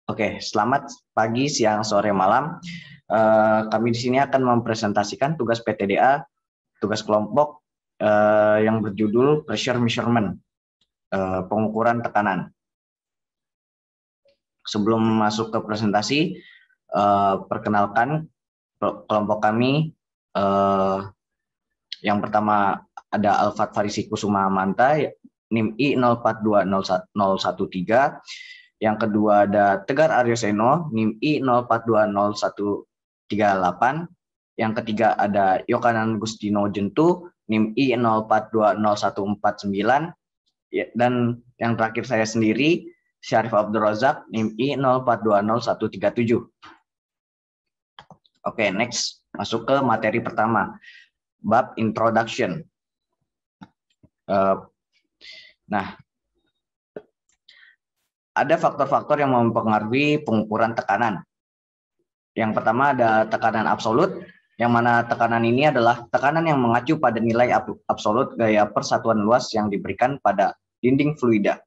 Oke, selamat pagi, siang, sore, malam. Kami di sini akan mempresentasikan tugas PTDA, tugas kelompok yang berjudul Pressure Measurement, pengukuran tekanan. Sebelum masuk ke presentasi, perkenalkan kelompok kami. Yang pertama ada Alfat Farisi Kusuma Manta, NIM I 042013. Yang kedua ada Tegar Aryoseno, NIM I 04201138. Yang ketiga ada Yokanan Gustino Jentu, NIM I 04200149. Dan yang terakhir saya sendiri, Syarif Abdul Razak, NIM I 04201137. Oke, next. Masuk ke materi pertama, bab Introduction. Nah, ada faktor-faktor yang mempengaruhi pengukuran tekanan. Yang pertama ada tekanan absolut, yang mana tekanan ini adalah tekanan yang mengacu pada nilai absolut gaya persatuan luas yang diberikan pada dinding fluida.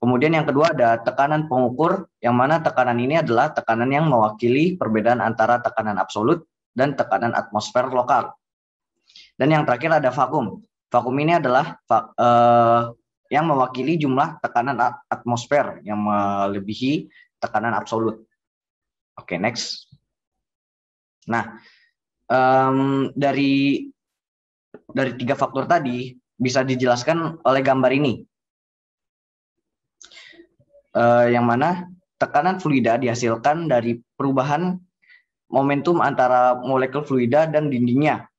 Kemudian yang kedua ada tekanan pengukur, yang mana tekanan ini adalah tekanan yang mewakili perbedaan antara tekanan absolut dan tekanan atmosfer lokal. Dan yang terakhir ada vakum. Vakum ini adalah yang mewakili jumlah tekanan atmosfer yang melebihi tekanan absolut. Oke, next. Nah, dari tiga faktor tadi bisa dijelaskan oleh gambar ini, yang mana tekanan fluida dihasilkan dari perubahan momentum antara molekul fluida dan dindingnya.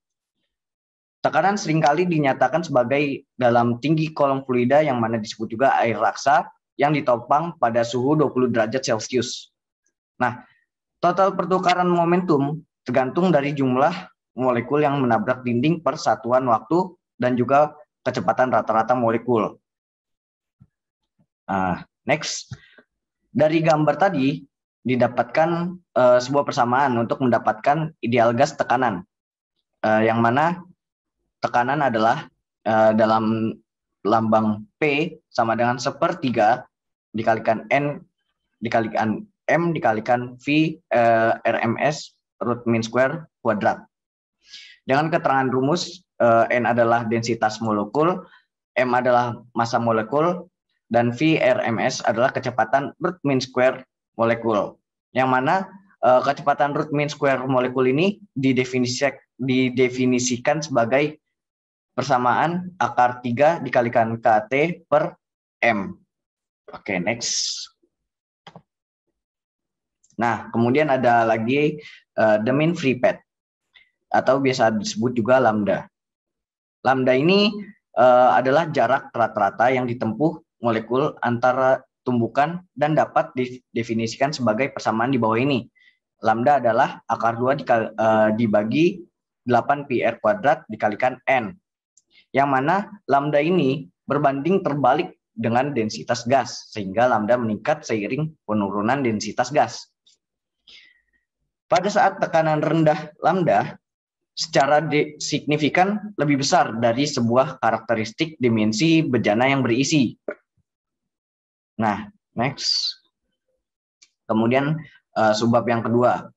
Tekanan seringkali dinyatakan sebagai dalam tinggi kolom fluida, yang mana disebut juga air raksa, yang ditopang pada suhu 20 derajat Celcius. Nah, total pertukaran momentum tergantung dari jumlah molekul yang menabrak dinding per satuan waktu dan juga kecepatan rata-rata molekul. Next. Dari gambar tadi didapatkan sebuah persamaan untuk mendapatkan ideal gas tekanan, yang mana tekanan adalah dalam lambang P sama dengan 1/3 dikalikan N dikalikan M dikalikan V RMS root mean square kuadrat. Dengan keterangan rumus, N adalah densitas molekul, M adalah massa molekul, dan V RMS adalah kecepatan root mean square molekul. Yang mana kecepatan root mean square molekul ini didefinisikan sebagai persamaan akar 3 dikalikan KT per M. Oke, next. Nah, kemudian ada lagi the mean free path, atau biasa disebut juga lambda. Lambda ini adalah jarak rata-rata yang ditempuh molekul antara tumbukan dan dapat didefinisikan sebagai persamaan di bawah ini. Lambda adalah akar 2 dibagi 8 pi r kuadrat dikalikan N. Yang mana lambda ini berbanding terbalik dengan densitas gas, sehingga lambda meningkat seiring penurunan densitas gas. Pada saat tekanan rendah, lambda secara signifikan lebih besar dari sebuah karakteristik dimensi bejana yang berisi. Nah, next. Kemudian subbab yang kedua,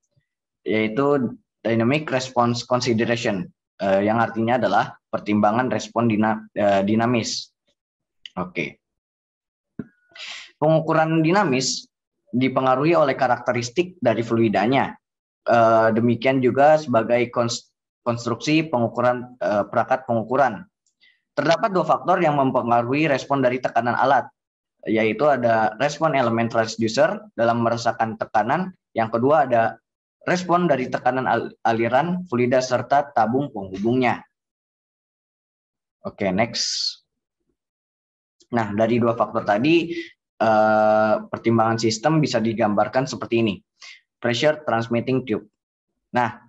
yaitu dynamic response consideration, yang artinya adalah pertimbangan respon dinamis. Oke. Pengukuran dinamis dipengaruhi oleh karakteristik dari fluidanya. Demikian juga sebagai konstruksi pengukuran perangkat pengukuran. Terdapat dua faktor yang mempengaruhi respon dari tekanan alat, yaitu ada respon elemen transducer dalam merasakan tekanan, yang kedua ada respon dari tekanan aliran fluida serta tabung penghubungnya. Oke, next. Nah, dari dua faktor tadi, pertimbangan sistem bisa digambarkan seperti ini. Pressure transmitting tube. Nah,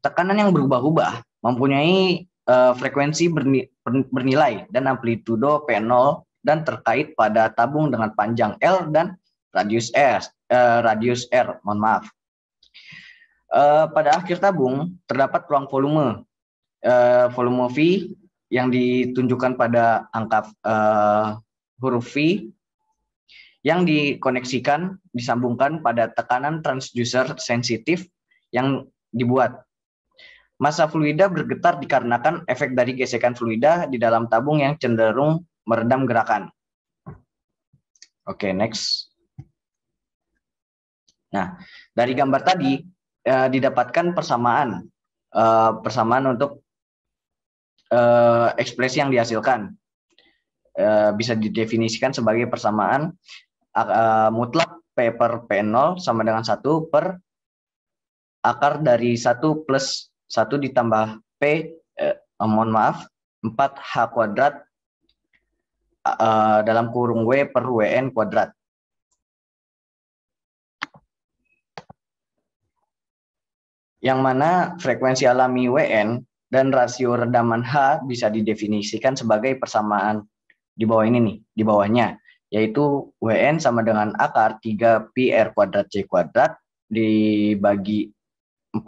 tekanan yang berubah-ubah mempunyai frekuensi bernilai dan amplitudo P0 dan terkait pada tabung dengan panjang L dan radius R. Mohon maaf. Pada akhir tabung terdapat ruang volume V yang ditunjukkan pada angka huruf V, yang dikoneksikan, disambungkan pada tekanan transducer sensitif yang dibuat. Massa fluida bergetar dikarenakan efek dari gesekan fluida di dalam tabung yang cenderung meredam gerakan. Oke, next. Nah, dari gambar tadi didapatkan persamaan untuk ekspresi yang dihasilkan. Bisa didefinisikan sebagai persamaan mutlak P per P0 sama dengan 1 per akar dari 1 plus 1 ditambah P, mohon maaf, 4H kuadrat dalam kurung W per WN kuadrat. Yang mana frekuensi alami WN dan rasio redaman H bisa didefinisikan sebagai persamaan di bawah ini nih, di bawahnya, yaitu WN sama dengan akar 3 pi R kuadrat C kuadrat dibagi 4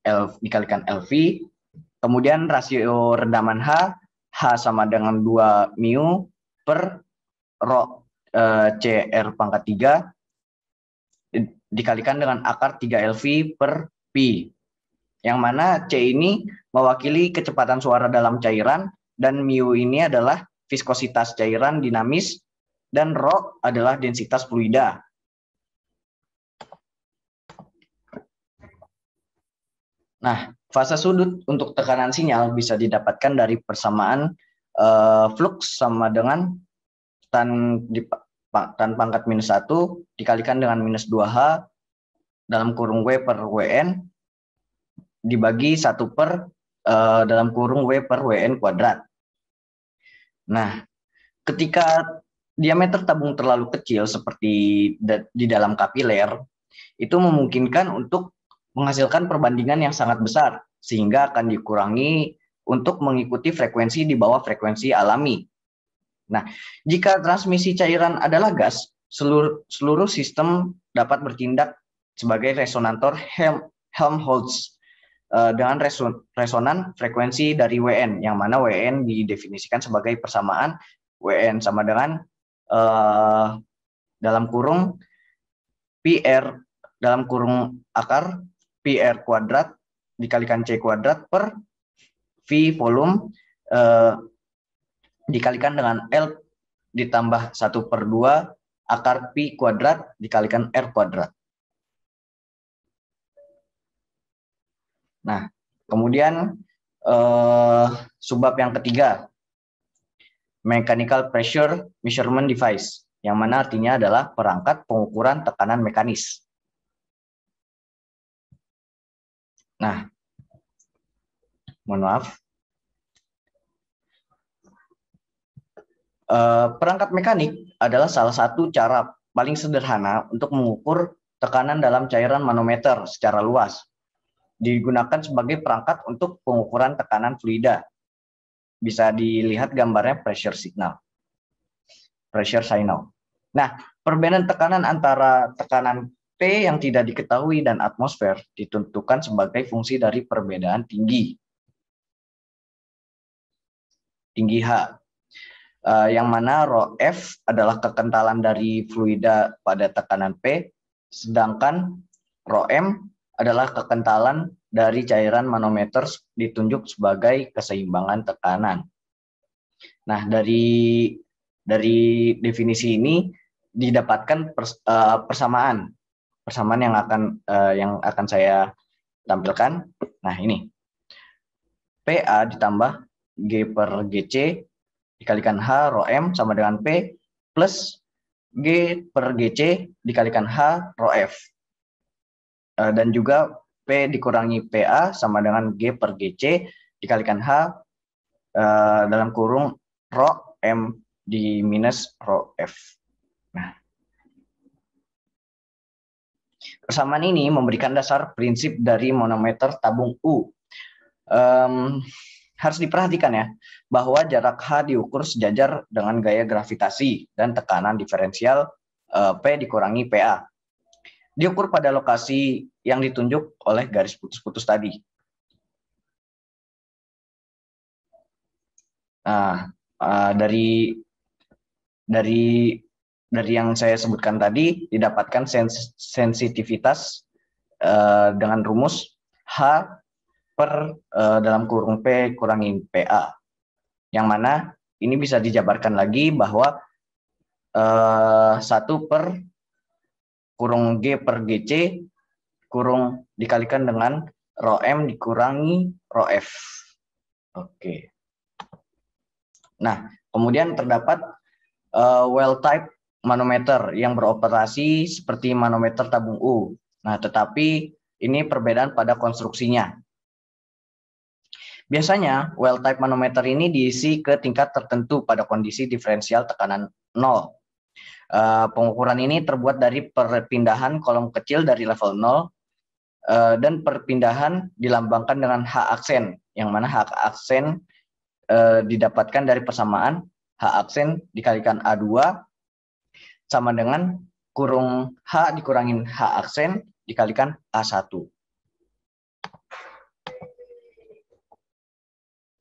L dikalikan LV, kemudian rasio redaman H sama dengan 2 mu per rho CR pangkat 3 dikalikan dengan akar 3 LV per pi, yang mana C ini mewakili kecepatan suara dalam cairan dan mu ini adalah viskositas cairan dinamis, dan rho adalah densitas fluida. Nah, fase sudut untuk tekanan sinyal bisa didapatkan dari persamaan flux sama dengan tan pangkat minus 1 dikalikan dengan minus 2H dalam kurung W per WN dibagi 1 per dalam kurung W per WN kuadrat. Nah, ketika diameter tabung terlalu kecil seperti di dalam kapiler, itu memungkinkan untuk menghasilkan perbandingan yang sangat besar, sehingga akan dikurangi untuk mengikuti frekuensi di bawah frekuensi alami. Nah, jika transmisi cairan adalah gas, seluruh sistem dapat bertindak sebagai resonator Helmholtz dengan resonan frekuensi dari WN, yang mana WN didefinisikan sebagai persamaan WN sama dengan dalam kurung PR dalam kurung akar PR kuadrat dikalikan C kuadrat per V volume dikalikan dengan L ditambah 1 per 2 akar Pi kuadrat dikalikan R kuadrat. Nah, kemudian subbab yang ketiga, mechanical pressure measurement device, yang mana artinya adalah perangkat pengukuran tekanan mekanis. Nah, mohon maaf. Perangkat mekanik adalah salah satu cara paling sederhana untuk mengukur tekanan dalam cairan manometer secara luas. Digunakan sebagai perangkat untuk pengukuran tekanan fluida. Bisa dilihat gambarnya pressure signal. Nah, perbedaan tekanan antara tekanan P yang tidak diketahui dan atmosfer ditentukan sebagai fungsi dari perbedaan tinggi H. Yang mana rho F adalah kekentalan dari fluida pada tekanan P, sedangkan rho M adalah kekentalan dari cairan manometer ditunjuk sebagai keseimbangan tekanan. Nah, dari definisi ini didapatkan persamaan yang akan saya tampilkan. Nah, ini PA ditambah G per GC dikalikan H rho M sama dengan P plus G per GC dikalikan H rho F. Dan juga P dikurangi PA sama dengan G per GC dikalikan H dalam kurung rho M di minus rho F. Nah, persamaan ini memberikan dasar prinsip dari manometer tabung U. Harus diperhatikan ya, bahwa jarak H diukur sejajar dengan gaya gravitasi dan tekanan diferensial P dikurangi PA. Diukur pada lokasi yang ditunjuk oleh garis putus-putus tadi. Nah, dari dari yang saya sebutkan tadi didapatkan sensitivitas dengan rumus H per dalam kurung P kurangi PA. Yang mana ini bisa dijabarkan lagi bahwa 1 per kurung G per GC kurung dikalikan dengan rho M dikurangi rho F. Oke. Nah, kemudian terdapat well type manometer yang beroperasi seperti manometer tabung U. Nah, tetapi ini perbedaan pada konstruksinya. Biasanya, well type manometer ini diisi ke tingkat tertentu pada kondisi diferensial tekanan 0. Pengukuran ini terbuat dari perpindahan kolom kecil dari level 0 dan perpindahan dilambangkan dengan H aksen, yang mana H aksen didapatkan dari persamaan H aksen dikalikan A2 sama dengan kurung H dikurangin H aksen dikalikan A1.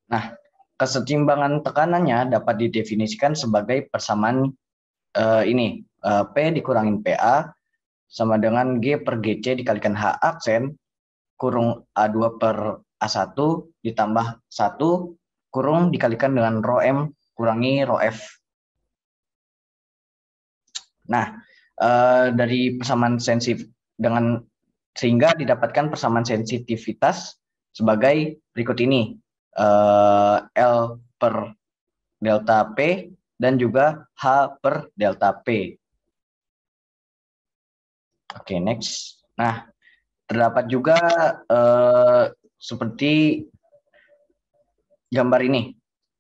Nah, kesetimbangan tekanannya dapat didefinisikan sebagai persamaan ini P dikurangin PA sama dengan G per GC dikalikan H aksen kurung A2 per A1 ditambah 1 kurung dikalikan dengan rho M kurangi rho F. Nah, dari persamaan sensitif dengan sehingga didapatkan persamaan sensitivitas sebagai berikut ini. L per delta P dan juga H per delta P. Oke, next. Nah, terdapat juga seperti gambar ini.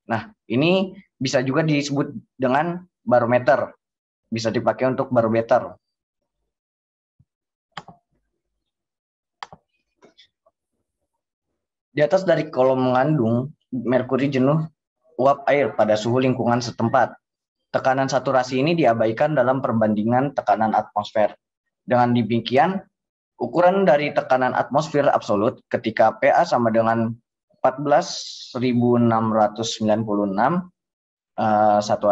Nah, ini bisa juga disebut dengan barometer. Bisa dipakai untuk barometer. Di atas dari kolom mengandung, merkuri jenuh uap air pada suhu lingkungan setempat. Tekanan saturasi ini diabaikan dalam perbandingan tekanan atmosfer. Dengan demikian, ukuran dari tekanan atmosfer absolut ketika PA sama dengan 14.696 satu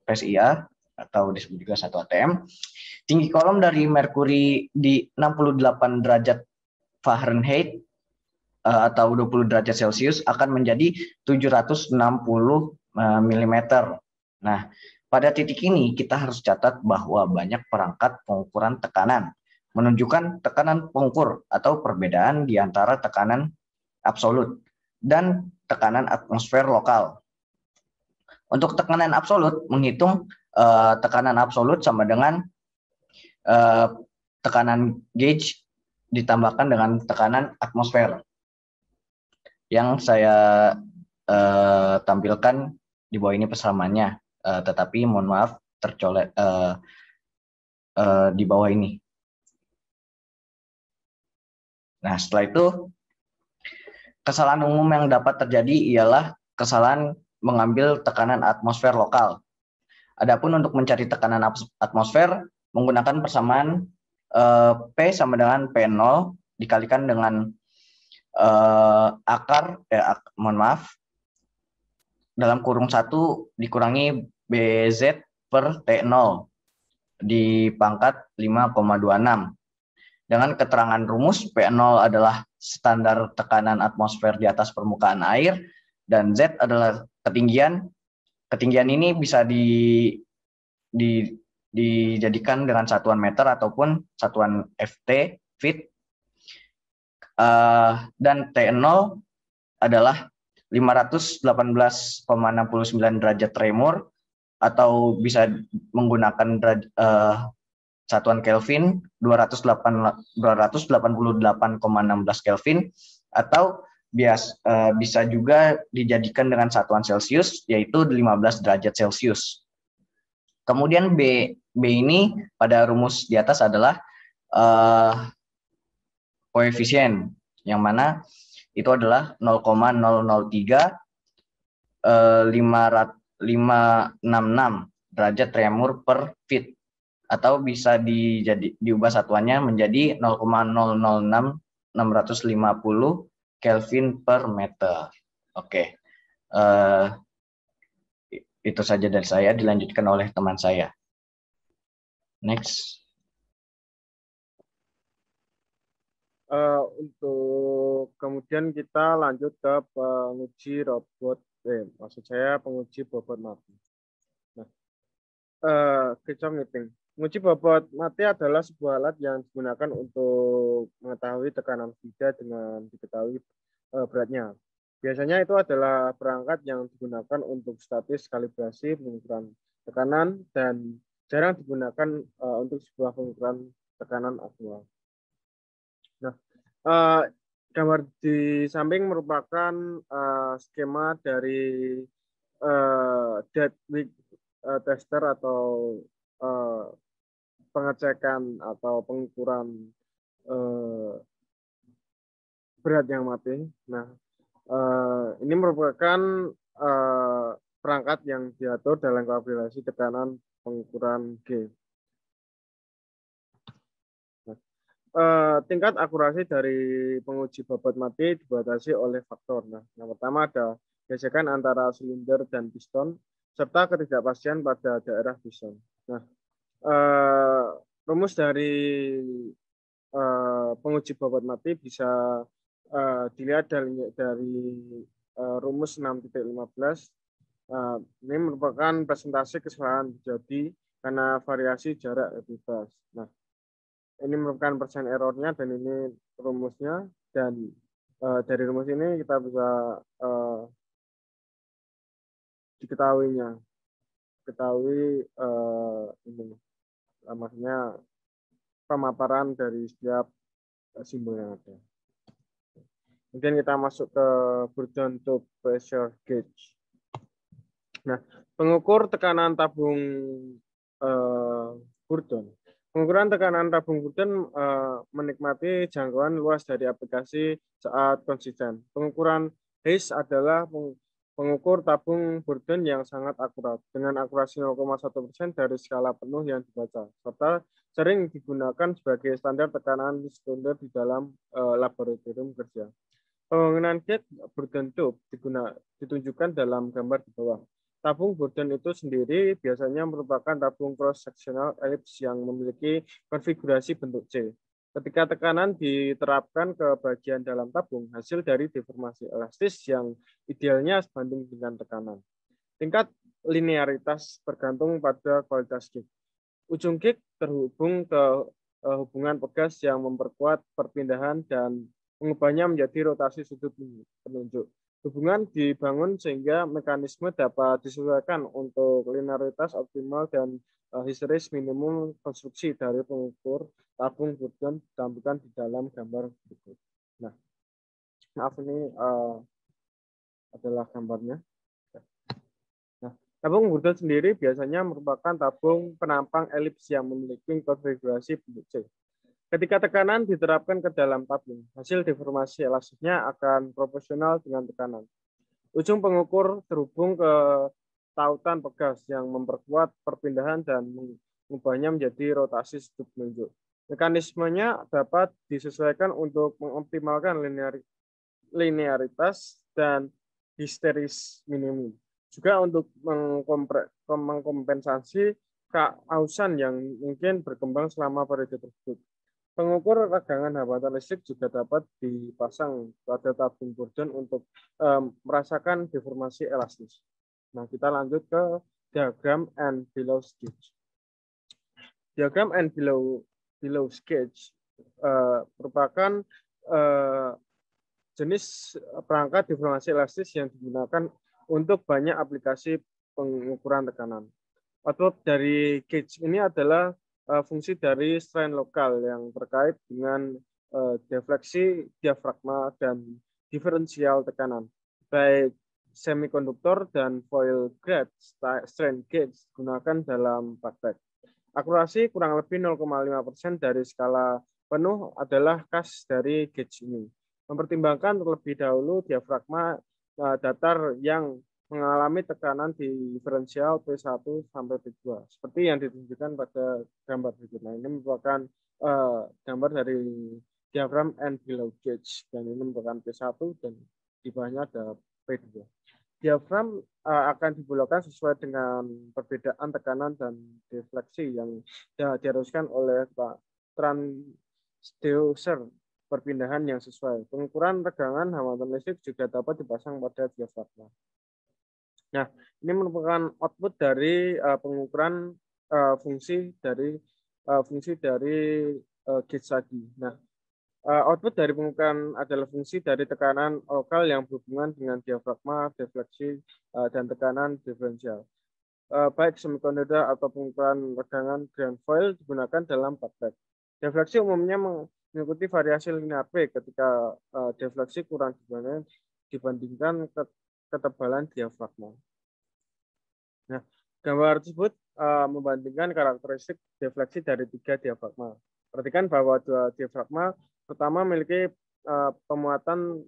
PSIA atau disebut juga 1 atm. Tinggi kolom dari merkuri di 68 derajat Fahrenheit atau 20 derajat Celcius akan menjadi 760 mm. Nah, pada titik ini kita harus catat bahwa banyak perangkat pengukuran tekanan menunjukkan tekanan pengukur atau perbedaan di antara tekanan absolut dan tekanan atmosfer lokal. Untuk tekanan absolut, menghitung tekanan absolut sama dengan tekanan gauge ditambahkan dengan tekanan atmosfer. Yang saya tampilkan di bawah ini persamaannya, tetapi mohon maaf tercolek di bawah ini. Nah, setelah itu kesalahan umum yang dapat terjadi ialah kesalahan mengambil tekanan atmosfer lokal. Adapun untuk mencari tekanan atmosfer menggunakan persamaan P sama dengan P0 dikalikan dengan dalam kurung 1 dikurangi BZ per T0 di pangkat 5,26. Dengan keterangan rumus P0 adalah standar tekanan atmosfer di atas permukaan air dan Z adalah ketinggian. Ketinggian ini bisa dijadikan dengan satuan meter ataupun satuan FT, feet. Dan T0 adalah 518,69 derajat tremor atau bisa menggunakan satuan Kelvin 288,16 Kelvin atau bisa juga dijadikan dengan satuan Celcius yaitu 15 derajat Celcius. Kemudian B ini pada rumus di atas adalah koefisien yang mana itu adalah 0,003 566 derajat tremor per feet atau bisa diubah satuannya menjadi 0,006650 Kelvin per meter. Oke. Itu saja dari saya, dilanjutkan oleh teman saya. Next. Untuk kemudian kita lanjut ke penguji robot, maksud saya penguji bobot mati. Nah, meeting. Menguji bobot mati adalah sebuah alat yang digunakan untuk mengetahui tekanan benda dengan diketahui beratnya. Biasanya itu adalah perangkat yang digunakan untuk statis, kalibrasi, pengukuran tekanan, dan jarang digunakan untuk sebuah pengukuran tekanan aktual. Nah, gambar di samping merupakan skema dari dead week tester atau pengecekan atau pengukuran berat yang mati. Nah, ini merupakan perangkat yang diatur dalam kalibrasi tekanan pengukuran G. Tingkat akurasi dari penguji bobot mati dibatasi oleh faktor. Nah, yang pertama ada gesekan antara silinder dan piston serta ketidakpastian pada daerah piston. Nah, rumus dari penguji bobot mati bisa dilihat dari rumus 6.15. Ini merupakan presentasi kesalahan jadi karena variasi jarak bebas. Nah, ini merupakan persen errornya dan ini rumusnya, dan dari rumus ini kita bisa ketahui ini maksudnya pemaparan dari setiap simbol yang ada. Kemudian kita masuk ke Bourdon Tube Pressure Gauge. Nah, pengukur tekanan tabung Bourdon. Pengukuran tekanan tabung Bourdon menikmati jangkauan luas dari aplikasi saat konsisten. Pengukuran Hayes adalah pengukur tabung Bourdon yang sangat akurat, dengan akurasi 0,1% dari skala penuh yang dibaca, serta sering digunakan sebagai standar tekanan standar di dalam laboratorium kerja. Pembangunan gate Bourdon Tube ditunjukkan dalam gambar di bawah. Tabung Bourdon itu sendiri biasanya merupakan tabung cross-sectional ellipse yang memiliki konfigurasi bentuk C. Ketika tekanan diterapkan ke bagian dalam tabung, hasil dari deformasi elastis yang idealnya sebanding dengan tekanan. Tingkat linearitas bergantung pada kualitas gig. Ujung gig terhubung ke hubungan pegas yang memperkuat perpindahan dan mengubahnya menjadi rotasi sudut penunjuk. Hubungan dibangun sehingga mekanisme dapat disesuaikan untuk linearitas optimal dan histeris minimum konstruksi dari pengukur tabung Bourdon ditampilkan di dalam gambar berikut. Nah, maaf ini adalah gambarnya. Nah, tabung Bourdon sendiri biasanya merupakan tabung penampang elips yang memiliki konfigurasi bentuk C. Ketika tekanan diterapkan ke dalam tabung, hasil deformasi elastisnya akan proporsional dengan tekanan. Ujung pengukur terhubung ke tautan pegas yang memperkuat perpindahan dan mengubahnya menjadi rotasi sudut penunjuk. Mekanismenya dapat disesuaikan untuk mengoptimalkan linearitas dan histeris minimum. Juga untuk mengkompensasi keausan yang mungkin berkembang selama periode tersebut. Pengukur tegangan hambatan listrik juga dapat dipasang pada tabung Bourdon untuk merasakan deformasi elastis. Nah, kita lanjut ke diagram and Bellows gauge. Diagram and Bellows gauge merupakan jenis perangkat deformasi elastis yang digunakan untuk banyak aplikasi pengukuran tekanan. Output dari gauge ini adalah fungsi dari strain lokal yang terkait dengan defleksi diafragma dan diferensial tekanan. Baik semikonduktor dan foil grade strain gauge digunakan dalam praktek. Akurasi kurang lebih 0,5% dari skala penuh adalah khas dari gauge ini. Mempertimbangkan terlebih dahulu diafragma datar yang mengalami tekanan di diferensial P1 sampai P2 seperti yang ditunjukkan pada gambar berikut. Nah, ini merupakan gambar dari diagram and Bellows gauge dan ini merupakan P1 dan di bawahnya ada P2. Diafram akan dibulokkan sesuai dengan perbedaan tekanan dan defleksi yang diharuskan oleh transducer perpindahan yang sesuai. Pengukuran tegangan hambatan listrik juga dapat dipasang pada diafragma. Nah, ini merupakan output dari pengukuran fungsi dari gauge tadi. Nah, output dari pengukuran adalah fungsi dari tekanan lokal yang berhubungan dengan diafragma, defleksi, dan tekanan diferensial. Baik semikonduktor atau pengukuran tegangan ground foil digunakan dalam praktek. Defleksi umumnya mengikuti variasi linear P ketika defleksi kurang dibandingkan ketebalan diafragma. Nah, gambar tersebut membandingkan karakteristik defleksi dari 3 diafragma. Perhatikan bahwa 2 diafragma pertama memiliki pemuatan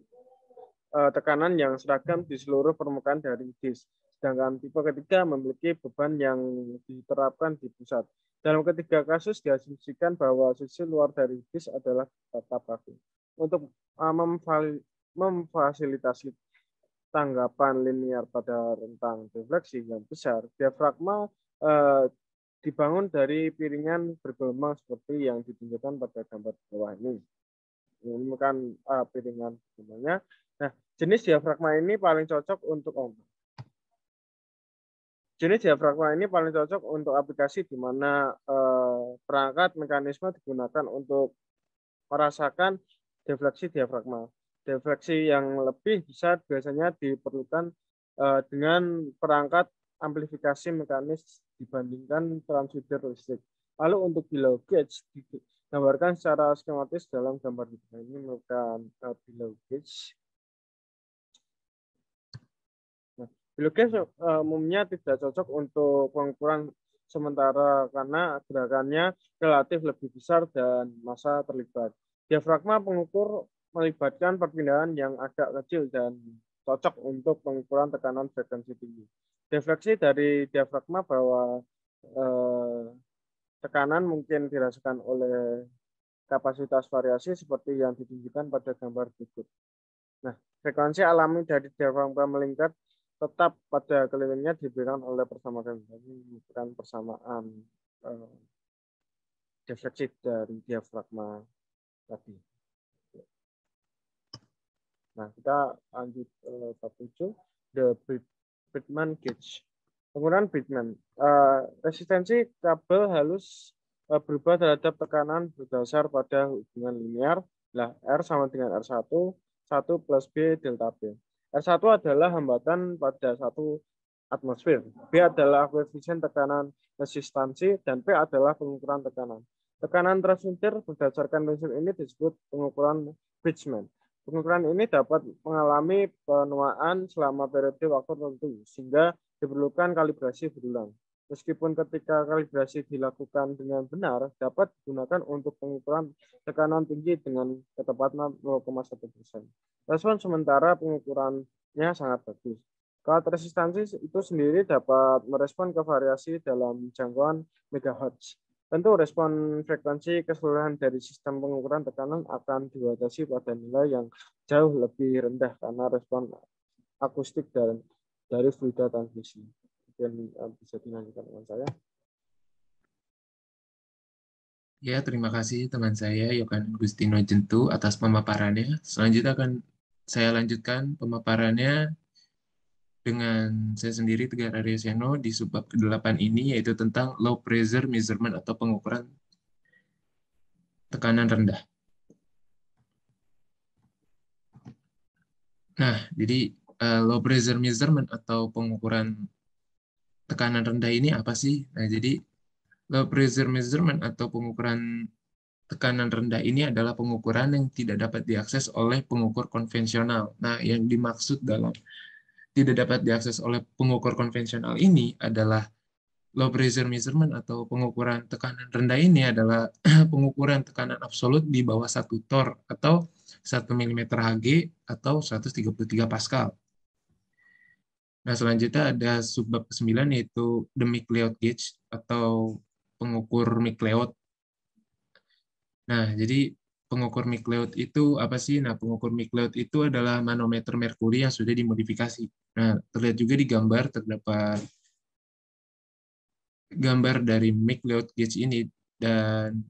tekanan yang seragam di seluruh permukaan dari disk. Sedangkan tipe ketiga memiliki beban yang diterapkan di pusat. Dalam ketiga kasus diasumsikan bahwa sisi luar dari disk adalah tetap kaku. Untuk memfasilitasi tanggapan linear pada rentang defleksi yang besar, diafragma dibangun dari piringan bergelombang seperti yang ditunjukkan pada gambar di bawah ini. Ini bukan piringan sebenarnya. Nah, jenis diafragma ini paling cocok untuk aplikasi di mana perangkat mekanisme digunakan untuk merasakan defleksi diafragma. Defleksi yang lebih besar biasanya diperlukan dengan perangkat amplifikasi mekanis dibandingkan transducer listrik. Lalu untuk below gauge digambarkan secara skematis dalam gambar ini merupakan below gauge. Nah, below gauge umumnya tidak cocok untuk pengukuran sementara karena gerakannya relatif lebih besar dan massa terlibat. Diafragma pengukur melibatkan perpindahan yang agak kecil dan cocok untuk pengukuran tekanan frekuensi tinggi. Defleksi dari diafragma bahwa tekanan mungkin dirasakan oleh kapasitas variasi seperti yang ditunjukkan pada gambar berikut. Nah, frekuensi alami dari diafragma melingkar tetap pada kelilingnya diberikan oleh persamaan. Ini bukan persamaan defleksi dari diafragma tadi. Nah, kita lanjut bab 7, the Bridgman gauge. Penggunaan Bridgman. Resistensi kabel halus berubah terhadap tekanan berdasar pada hubungan linear. Lah, R sama dengan R1, 1 plus B delta B. R1 adalah hambatan pada 1 atmosfer. B adalah koefisien tekanan resistansi, dan P adalah pengukuran tekanan. Tekanan transmitter berdasarkan prinsip ini disebut pengukuran Bridgman. Pengukuran ini dapat mengalami penuaan selama periode waktu tertentu, sehingga diperlukan kalibrasi berulang. Meskipun ketika kalibrasi dilakukan dengan benar, dapat digunakan untuk pengukuran tekanan tinggi dengan ketepatan 0,1%. Respon sementara pengukurannya sangat bagus. Kalau resistansi itu sendiri dapat merespon ke variasi dalam jangkauan megahertz. Tentu respon frekuensi keseluruhan dari sistem pengukuran tekanan akan dibatasi pada nilai yang jauh lebih rendah karena respon akustik dari fluida transmisi. Mungkin bisa dilanjutkan dengan saya. Ya, terima kasih teman saya Yokan Agustino Jentu atas pemaparannya. Selanjutnya akan saya lanjutkan pemaparannya dengan saya sendiri Tegar Aryaseno di subbab ke-8 ini, yaitu tentang low pressure measurement atau pengukuran tekanan rendah. Nah, jadi low pressure measurement atau pengukuran tekanan rendah ini apa sih? Nah, jadi low pressure measurement atau pengukuran tekanan rendah ini adalah pengukuran yang tidak dapat diakses oleh pengukur konvensional. Nah, yang dimaksud dalam tidak dapat diakses oleh pengukur konvensional ini adalah low pressure measurement atau pengukuran tekanan rendah ini adalah pengukuran tekanan absolut di bawah 1 torr atau 1 mm Hg atau 133 Pascal. Nah, selanjutnya ada subbab ke-9 yaitu the McLeod gauge atau pengukur McLeod. Nah, jadi pengukur Micleod itu apa sih? Nah, pengukur Micleod itu adalah manometer merkuri yang sudah dimodifikasi. Nah, terlihat juga di gambar, terdapat gambar dari Micleod gauge ini, dan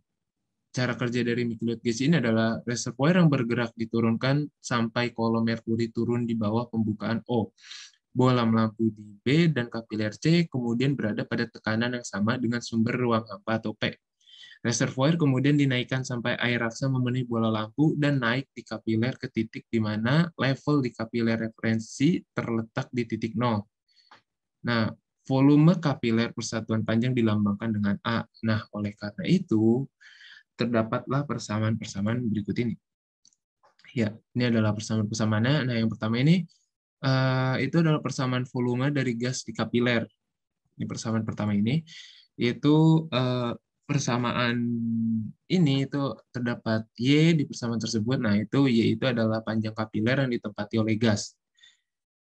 cara kerja dari Micleod gauge ini adalah reservoir yang bergerak diturunkan sampai kolom merkuri turun di bawah pembukaan O. Bohlam lampu di B dan kapiler C kemudian berada pada tekanan yang sama dengan sumber ruang hampa atau P. Reservoir kemudian dinaikkan sampai air raksa memenuhi bola lampu dan naik di kapiler ke titik di mana level di kapiler referensi terletak di titik 0. Nah, volume kapiler persatuan panjang dilambangkan dengan A. Nah, oleh karena itu, terdapatlah persamaan-persamaan berikut ini. Ya, ini adalah persamaan-persamaannya. Nah, yang pertama ini, itu adalah persamaan volume dari gas di kapiler. Ini persamaan pertama ini, yaitu persamaan ini itu terdapat Y di persamaan tersebut. Nah, itu Y itu adalah panjang kapiler yang ditempati oleh gas.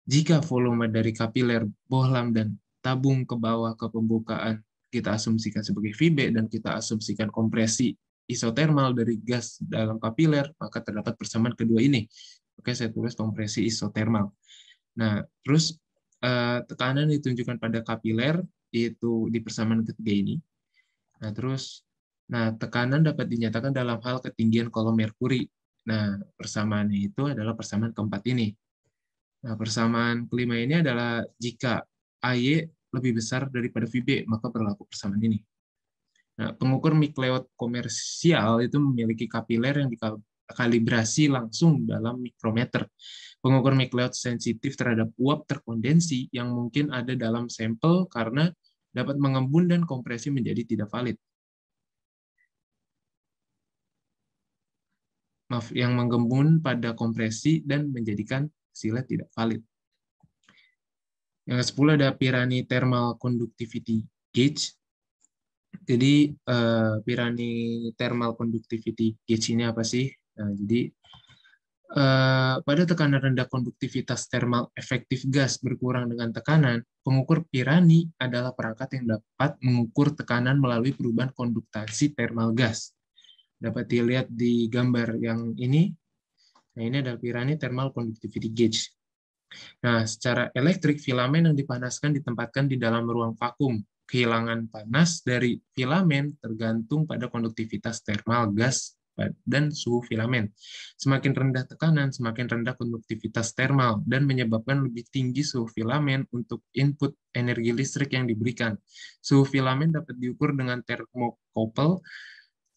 Jika volume dari kapiler, bohlam, dan tabung ke bawah ke pembukaan kita asumsikan sebagai VB dan kita asumsikan kompresi isotermal dari gas dalam kapiler, maka terdapat persamaan kedua ini. Oke, saya tulis kompresi isotermal. Nah, terus tekanan ditunjukkan pada kapiler, yaitu di persamaan ketiga ini. Nah, tekanan dapat dinyatakan dalam hal ketinggian kolom merkuri. Nah, persamaannya itu adalah persamaan keempat ini. Nah, persamaan kelima ini adalah jika AY lebih besar daripada VB, maka berlaku persamaan ini. Nah, pengukur Micleod komersial itu memiliki kapiler yang dikalibrasi langsung dalam mikrometer. Pengukur Micleod sensitif terhadap uap terkondensi yang mungkin ada dalam sampel karena dapat mengembun dan kompresi menjadi tidak valid. Maaf, yang menggembun pada kompresi dan menjadikan hasilnya tidak valid. Yang ke-10 ada Pirani Thermal Conductivity Gauge. Jadi Pirani Thermal Conductivity Gauge ini apa sih? Nah, jadi pada tekanan rendah konduktivitas thermal efektif gas berkurang dengan tekanan, pengukur Pirani adalah perangkat yang dapat mengukur tekanan melalui perubahan konduktansi thermal gas. Dapat dilihat di gambar yang ini. Nah, ini adalah Pirani Thermal Conductivity Gauge. Nah, secara elektrik, filamen yang dipanaskan ditempatkan di dalam ruang vakum. Kehilangan panas dari filamen tergantung pada konduktivitas thermal gas dan suhu filamen. Semakin rendah tekanan, semakin rendah konduktivitas thermal, dan menyebabkan lebih tinggi suhu filamen untuk input energi listrik yang diberikan. Suhu filamen dapat diukur dengan thermocouple,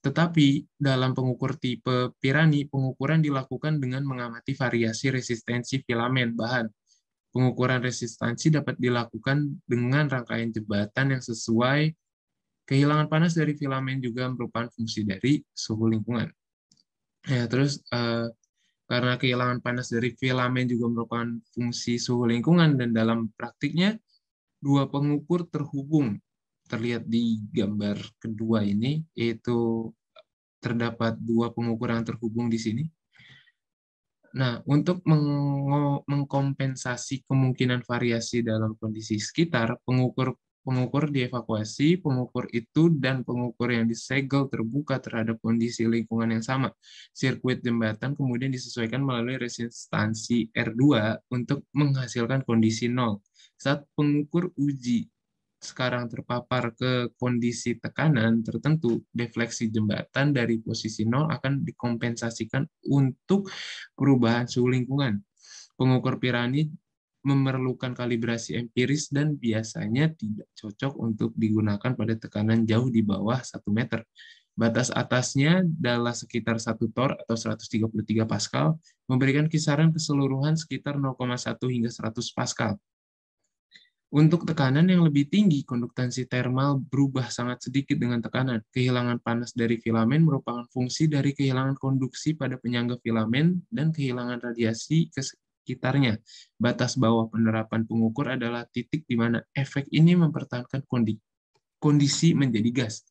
tetapi dalam pengukur tipe Pirani, pengukuran dilakukan dengan mengamati variasi resistensi filamen bahan. Pengukuran resistansi dapat dilakukan dengan rangkaian jembatan yang sesuai. Kehilangan panas dari filamen juga merupakan fungsi dari suhu lingkungan. Ya, terus karena kehilangan panas dari filamen juga merupakan fungsi suhu lingkungan, dan dalam praktiknya dua pengukur terhubung. Terlihat di gambar kedua ini, yaitu terdapat dua pengukur yang terhubung di sini. Nah, untuk mengkompensasi kemungkinan variasi dalam kondisi sekitar, pengukur dievakuasi, pengukur itu dan pengukur yang disegel terbuka terhadap kondisi lingkungan yang sama. Sirkuit jembatan kemudian disesuaikan melalui resistansi R2 untuk menghasilkan kondisi 0. Saat pengukur uji sekarang terpapar ke kondisi tekanan tertentu, defleksi jembatan dari posisi 0 akan dikompensasikan untuk perubahan suhu lingkungan. Pengukur Pirani memerlukan kalibrasi empiris dan biasanya tidak cocok untuk digunakan pada tekanan jauh di bawah 1 meter. Batas atasnya adalah sekitar 1 torr atau 133 Pascal, memberikan kisaran keseluruhan sekitar 0,1 hingga 100 Pascal. Untuk tekanan yang lebih tinggi, konduktansi thermal berubah sangat sedikit dengan tekanan. Kehilangan panas dari filamen merupakan fungsi dari kehilangan konduksi pada penyangga filamen dan kehilangan radiasi ke sekitarnya. Batas bawah penerapan pengukur adalah titik di mana efek ini mempertahankan kondisi menjadi gas.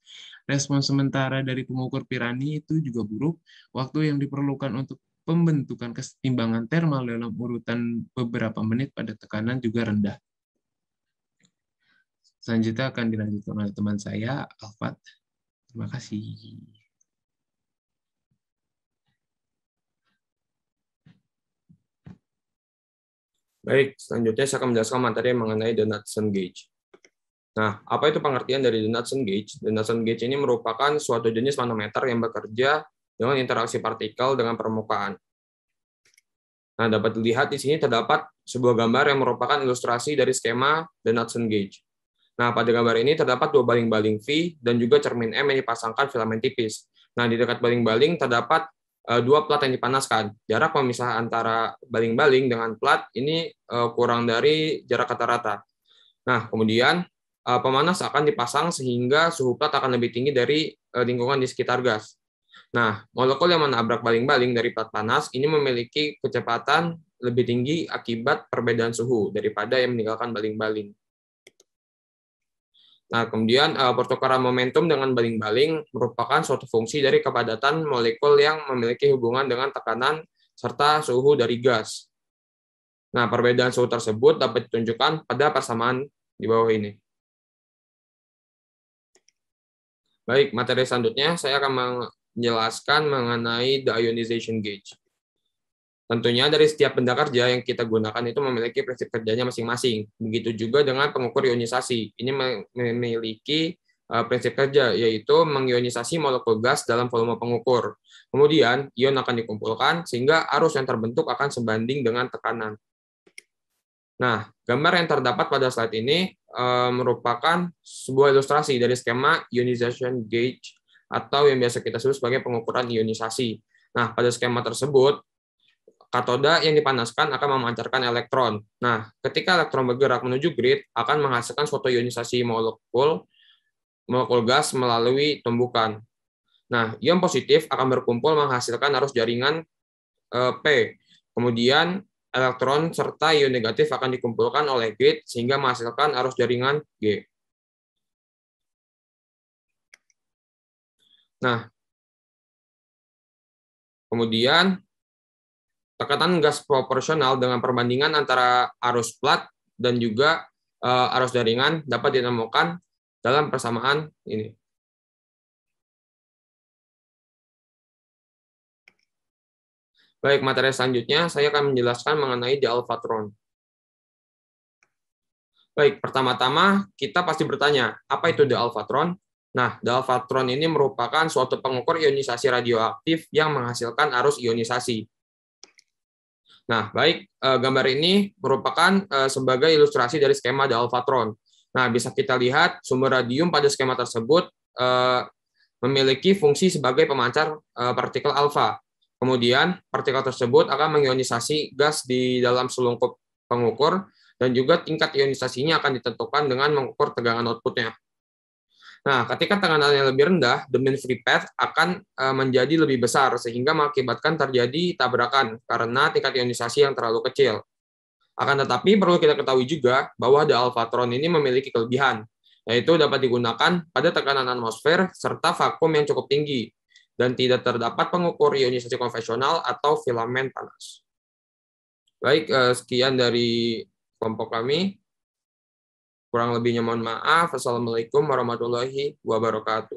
Respon sementara dari pengukur Pirani itu juga buruk. Waktu yang diperlukan untuk pembentukan kesetimbangan thermal dalam urutan beberapa menit pada tekanan juga rendah. Selanjutnya akan dilanjutkan oleh teman saya, Alfat. Terima kasih. Baik, selanjutnya saya akan menjelaskan materi mengenai the Knudsen gauge. Nah, apa itu pengertian dari the Knudsen gauge? The Knudsen gauge ini merupakan suatu jenis manometer yang bekerja dengan interaksi partikel dengan permukaan. Nah, dapat dilihat di sini terdapat sebuah gambar yang merupakan ilustrasi dari skema the Knudsen gauge. Nah, pada gambar ini terdapat dua baling-baling V dan juga cermin M yang dipasangkan filamen tipis. Nah, di dekat baling-baling terdapat dua plat yang dipanaskan. Jarak pemisah antara baling-baling dengan plat ini kurang dari jarak rata-rata. Nah, kemudian pemanas akan dipasang sehingga suhu plat akan lebih tinggi dari lingkungan di sekitar gas. Nah, molekul yang menabrak baling-baling dari plat panas ini memiliki kecepatan lebih tinggi akibat perbedaan suhu daripada yang meninggalkan baling-baling. Nah, kemudian pertukaran momentum dengan baling-baling merupakan suatu fungsi dari kepadatan molekul yang memiliki hubungan dengan tekanan serta suhu dari gas. Nah, perbedaan suhu tersebut dapat ditunjukkan pada persamaan di bawah ini. Baik, materi selanjutnya saya akan menjelaskan mengenai the ionization gauge. Tentunya dari setiap benda kerja yang kita gunakan itu memiliki prinsip kerjanya masing-masing. Begitu juga dengan pengukur ionisasi. Ini memiliki prinsip kerja, yaitu mengionisasi molekul gas dalam volume pengukur. Kemudian, ion akan dikumpulkan sehingga arus yang terbentuk akan sebanding dengan tekanan. Nah, gambar yang terdapat pada slide ini merupakan sebuah ilustrasi dari skema ionization gauge atau yang biasa kita sebut sebagai pengukuran ionisasi. Nah, pada skema tersebut, katoda yang dipanaskan akan memancarkan elektron. Nah, ketika elektron bergerak menuju grid, akan menghasilkan suatu ionisasi molekul gas melalui tumbukan. Nah, ion positif akan berkumpul menghasilkan arus jaringan P. Kemudian, elektron serta ion negatif akan dikumpulkan oleh grid sehingga menghasilkan arus jaringan G. Nah, kemudian tekanan gas proporsional dengan perbandingan antara arus plat dan juga arus jaringan dapat ditemukan dalam persamaan ini. Baik, materi selanjutnya saya akan menjelaskan mengenai the alphatron. Baik, pertama-tama kita pasti bertanya, apa itu the alphatron? Nah, the alphatron ini merupakan suatu pengukur ionisasi radioaktif yang menghasilkan arus ionisasi. Nah, baik, gambar ini merupakan sebagai ilustrasi dari skema the alphatron. Nah, bisa kita lihat sumber radium pada skema tersebut memiliki fungsi sebagai pemancar partikel alfa. Kemudian, partikel tersebut akan mengionisasi gas di dalam selungkup pengukur, dan juga tingkat ionisasinya akan ditentukan dengan mengukur tegangan outputnya. Nah, ketika teganannya lebih rendah, the mean free path akan menjadi lebih besar, sehingga mengakibatkan terjadi tabrakan karena tingkat ionisasi yang terlalu kecil. Akan tetapi, perlu kita ketahui juga bahwa the alphatron ini memiliki kelebihan, yaitu dapat digunakan pada tekanan atmosfer serta vakum yang cukup tinggi, dan tidak terdapat pengukur ionisasi konvensional atau filamen panas. Baik, sekian dari kelompok kami. Kurang lebihnya mohon maaf. Assalamualaikum warahmatullahi wabarakatuh.